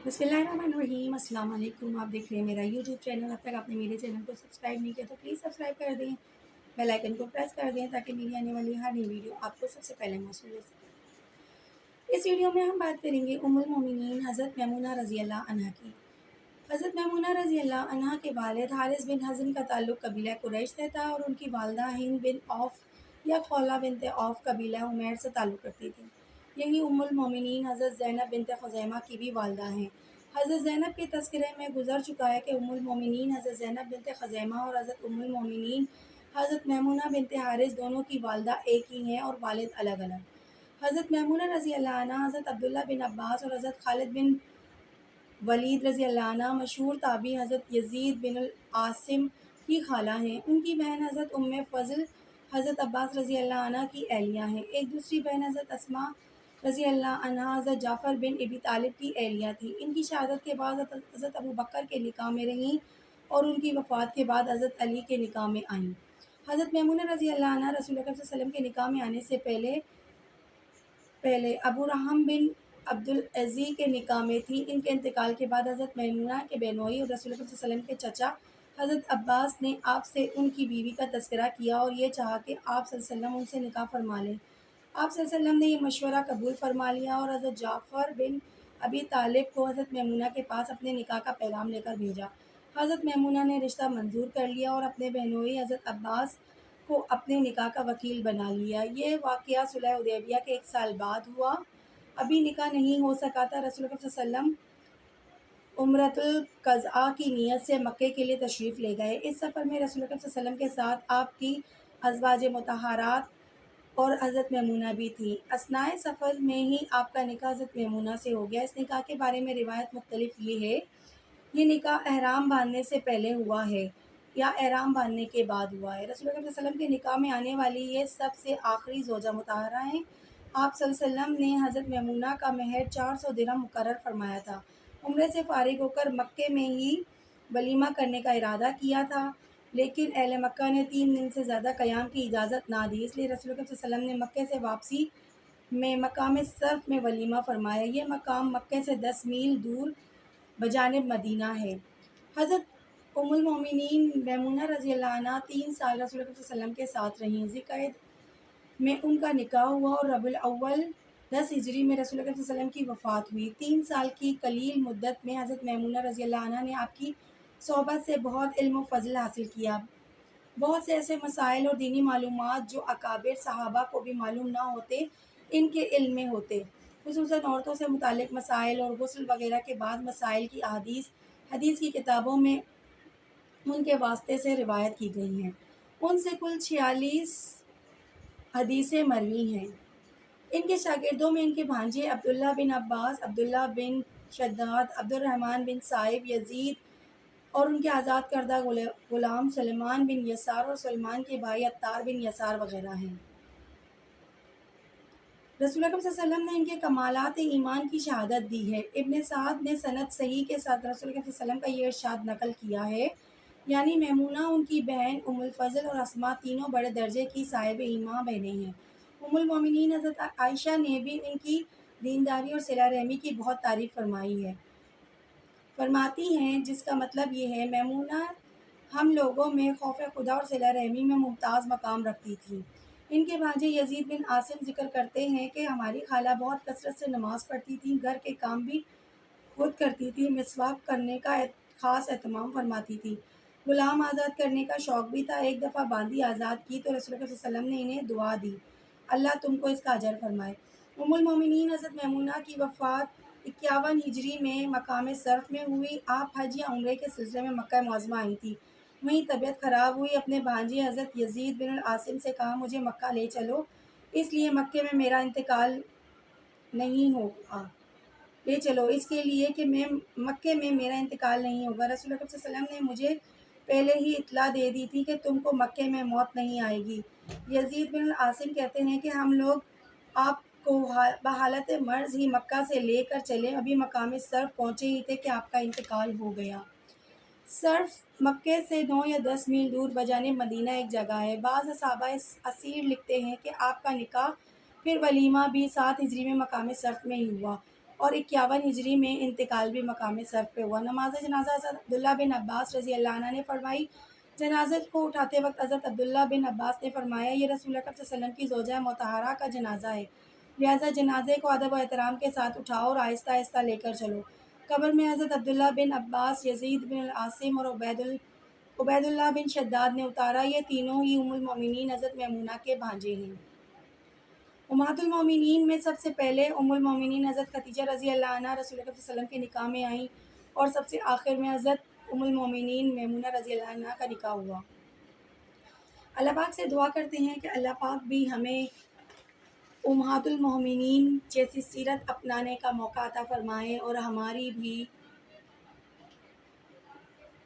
बिस्मिल्लाहिर्रहमानिर्रहीम। अस्सलाम वालेकुम। आप देख रहे हैं मेरा यूट्यूब चैनल। अब तक आपने मेरे चैनल को सब्सक्राइब नहीं किया तो प्लीज़ सब्सक्राइब कर दें, बेल आइकन को प्रेस कर दें ताकि मेरी आने वाली हर नई वीडियो आपको सबसे पहले मौसूल हो सके। इस वीडियो में हम बात करेंगे उम्मुल मोमिनीन हज़रत मैमूना रज़ी अल्लाह अन्हा की। हज़रत मैमूना रज़ी अल्लाह अन्हा के वालिद हारिस बिन हज़न का ताल्लुक़ कबीला कुरैश से था और उनकी वालदा हिंद बिन औफ़ या खौला बिनत औफ़ कबीला उमैर से ताल्लुक़ रखती थी। यही उम्मुल मोमिनीन हज़रत ज़ैनब बिनत ख़ुज़ैमा की भी वालदा हैं। हज़रत ज़ैनब के तज़किरे में गुज़र चुका है कि उम्मुल मोमिनीन हज़रत ज़ैनब बिनत ख़ुज़ैमा और हज़रत उम्मुल मोमिनीन हज़रत मैमूना बिनत हारिस दोनों की वालदा एक ही हैं और वालिद अलग अलग। हज़रत मैमूना रज़ी अल्लाह अन्हा हज़रत अब्दुल्ला बिन अब्बास और हज़रत खालिद बिन वलीद रज़ी अल्लाह अन्हा मशहूर ताबी हज़रत यज़ीद बिन आसिम की खाला हैं। उनकी बहन हज़रत उम्मे फ़ज़ल हज़रत अब्बास रज़ी अल्लाह अन्हा की अहलिया हैं। एक दूसरी बहन हज़रत अस्मा रज़ी अल्लाह अन्हा हज़रत जाफ़र बिन अबी तालिब की अहलिया थी। इनकी शहादत के बाद हज़रत अबू बकर के निकाह में रहीं और उनकी वफ़ात के बाद हज़रत अली के निकाह में आईं। हज़रत मैमूना रज़ी अल्लाह अन्हा रसूल अकरम सल्लल्लाहु अलैहि वसल्लम के निकाह में आने से पहले अबू रहम बिन अब्दुल अज़ी के निकाह में थी। इनके इंतकाल के बाद हज़रत मैमूना के बेनोई और रसूल अकरम सल्लल्लाहु अलैहि वसल्लम के चचा हज़रत अब्बास ने आपसे उनकी बीवी का तज़किरा किया और ये चाहा कि आप सल्लल्लाहु अलैहि वसल्लम उनसे निकाह फरमा लें। आप सल्लल्लाहु अलैहि वसल्लम ने ये मशवरा कबूल फरमा लिया और हज़रत जाफ़र बिन अबी तालिब को हज़रत मैमूना के पास अपने निकाह का पैगाम लेकर भेजा। हज़रत मैमूना ने रिश्ता मंजूर कर लिया और अपने बहनोई हज़रत अब्बास को अपने निकाह का वकील बना लिया। ये वाक़या सुलह हुदैबिया के 1 साल बाद हुआ। अभी निकाह नहीं हो सका था। रसूल अकरम सल्लल्लाहु अलैहि वसल्लम उम्रतुल क़ज़ा की नीयत से मक्के के लिए तशरीफ़ ले गए। इस सफ़र में रसूल अकरम सल्लल्लाहु अलैहि वसल्लम के साथ आपकी अज़वाज मुतहहारात और हज़रत मैमूना भी थी। असनाए सफ़र में ही आपका निकाह हज़रत मैमूना से हो गया। इस निकाह के बारे में रिवायत मुख्तलिफ ये है, ये निकाह एहराम बांधने से पहले हुआ है या एहराम बांधने के बाद हुआ है। रसूल अकरम सल्लल्लाहु अलैहि वसल्लम के निकाह में आने वाली ये सबसे आखिरी ज़ौजा मुतहहरा हैं। आप सल्लल्लाहु अलैहि वसल्लम ने हज़रत मैमूना का महर 400 दिरहम मुकर्रर फरमाया था। उम्रे से फ़ारिग होकर मक्के में ही वलीमा करने का इरादा किया था, लेकिन अहले मक्का ने 3 दिन से ज़्यादा क़याम की इजाज़त ना दी। इसलिए रसूल अकरम सल्लल्लाहु अलैहि वसल्लम ने मक्के से वापसी में मकाम सर्फ़ में वलीमा फरमाया। ये मकाम मक्के से 10 मील दूर बजानिब मदीना है। हज़रत उम्मुल मोमिनीन मैमूना रज़ी अल्लाह अन्हा 3 साल रसूल अकरम सल्लल्लाहु अलैहि वसल्लम के साथ रहीं। ज़िलक़अदा में उनका निकाह हुआ और रबीउल अव्वल 10 हिजरी में रसूल अकरम सल्लल्लाहु अलैहि वसल्लम की वफ़ात हुई। 3 साल की कलील मुद्दत में हज़रत मैमूना रज़ी अल्लाह अन्हा ने आपकी सोहबत से बहुत इल्म व फ़ज़ल हासिल किया। बहुत से ऐसे मसाइल और दीनी मालूमात जो अकाबिर सहाबा को भी मालूम ना होते, इनके इल्म में होते। खुसूसन औरतों से मुताल्लिक़ मसाइल और गुस्ल वग़ैरह के बाद मसाइल की अहादीस हदीस की किताबों में उनके वास्ते से रिवायत की गई हैं। उनसे कुल 46 हदीसें मरवी हैं। इनके शागिर्दों में इनके भांजे अब्दुल्ला बिन अब्बास, अब्दुल्ला बिन शद्दाद, अब्दुर्रहमान बिन साइब, यज़ीद और उनके आज़ाद करदा ग़ुलाम सुलेमान बिन यसार और सुलेमान के भाई अत्तार बिन यसार वग़ैरह हैं। रसूल अकरम सल्लल्लाहु अलैहि वसल्लम ने इनके कमालात ईमान की शहादत दी है। इब्न साद ने सनद सही के साथ रसूल अकरम सल्लल्लाहु अलैहि वसल्लम का ये इरशाद नकल किया है, यानी मैमूना, उनकी बहन उम्मुल फ़ज़ल और अस्मा तीनों बड़े दर्जे की साहिब ईमान बहनें हैं। उम्मुल मोमिनीन हज़रत आयशा ने भी इनकी दीनदारी और सिला रहमी की बहुत तारीफ़ फरमाई है। फरमाती हैं, जिसका मतलब ये है, मैमूना हम लोगों में खौफ खुदा और सिला रहमी में मुमताज़ मकाम रखती थी। इनके भांजे यज़ीद बिन आसिम ज़िक्र करते हैं कि हमारी खाला बहुत कसरत से नमाज़ पढ़ती थी, घर के काम भी खुद करती थी, मिसवाक करने का ख़ास एहतमाम फरमाती थी। ग़ुलाम आज़ाद करने का शौक़ भी था। एक दफ़ा बांदी आज़ाद की तो रसूल अकरम सल्लल्लाहु अलैहि वसल्लम ने इन्हें दुआ दी, अल्लाह तुमको इसका अजर फरमाए। उम्मुल मोमिनीन हज़रत मैमूना की वफ़ात 51 हिजरी में मकाम सर्फ़ में हुई। आप हज या उम्रे के सिलसिले में मक्का मुअज़्ज़मा आई थी। वहीं तबीयत ख़राब हुई। अपने भांजे हज़रत यज़ीद बिन आसिम से कहा, मुझे मक्का ले चलो, इसलिए मक्के में मेरा इंतकाल नहीं होगा ले चलो इसके लिए कि मैं मक्के में मेरा इंतकाल नहीं होगा। रसूल अकरम सल्लल्लाहु अलैहि वसल्लम ने मुझे पहले ही इत्तला दे दी थी कि तुमको मक्के में मौत नहीं आएगी। यज़ीद बिन आसिम कहते हैं कि हम लोग आपको बहालत मर्ज़ ही मक्का से लेकर चले, अभी मकाम सर्फ़ पहुँचे ही थे कि आपका इंतकाल हो गया। सर्फ़ मक्के से 9 या 10 मील दूर बजानिब मदीना एक जगह है। बाज़ सहाबा असीर लिखते हैं कि आपका निकाह फिर वलीमा भी 7 हिजरी में मकाम सर्फ़ में ही हुआ। اور 51 ہجری میں انتقال بھی مقام صرف پہ ہوا۔ نماز جنازہ حضرت عبداللہ بن عباس رضی اللہ عنہ نے فرمائی۔ جنازے کو اٹھاتے وقت حضرت عبداللہ بن عباس نے فرمایا، یہ رسول اللہ صلی اللہ علیہ وسلم کی زوجہ مطہرہ کا جنازہ ہے، لہٰذا جنازے کو ادب و احترام کے ساتھ اٹھاؤ اور آہستہ آہستہ لے کر چلو۔ قبر میں حضرت عبداللہ بن عباس، یزید بن العاصم اور عبید اللہ بن شداد نے اتارا۔ یہ تینوں ہی ام المومنین حضرت میمونہ کے بھانجے ہیں۔ امہات المومنین میں سب سے پہلے ام المومنین حضرت خدیجہ رضی اللہ عنہ رسول اللہ صلی اللہ علیہ وسلم کے نکاح میں آئیں اور سب سے آخر میں حضرت ام المومنین میمونہ رضی اللہ عنہ کا نکاح ہوا۔ اللہ پاک سے دعا کرتے ہیں کہ اللہ پاک بھی ہمیں امہات المومنین جیسی سیرت اپنانے کا موقع عطا فرمائے اور ہماری بھی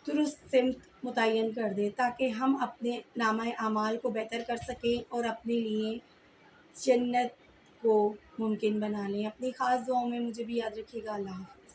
درست سمت متعین کر دے، تاکہ ہم اپنے نامہ اعمال کو بہتر کر سکیں اور اپنے لیے جنت کو ممکن بنا لیں۔ اپنی خاص دعاؤں میں مجھے بھی یاد رکھیے گا۔ اللہ حافظ۔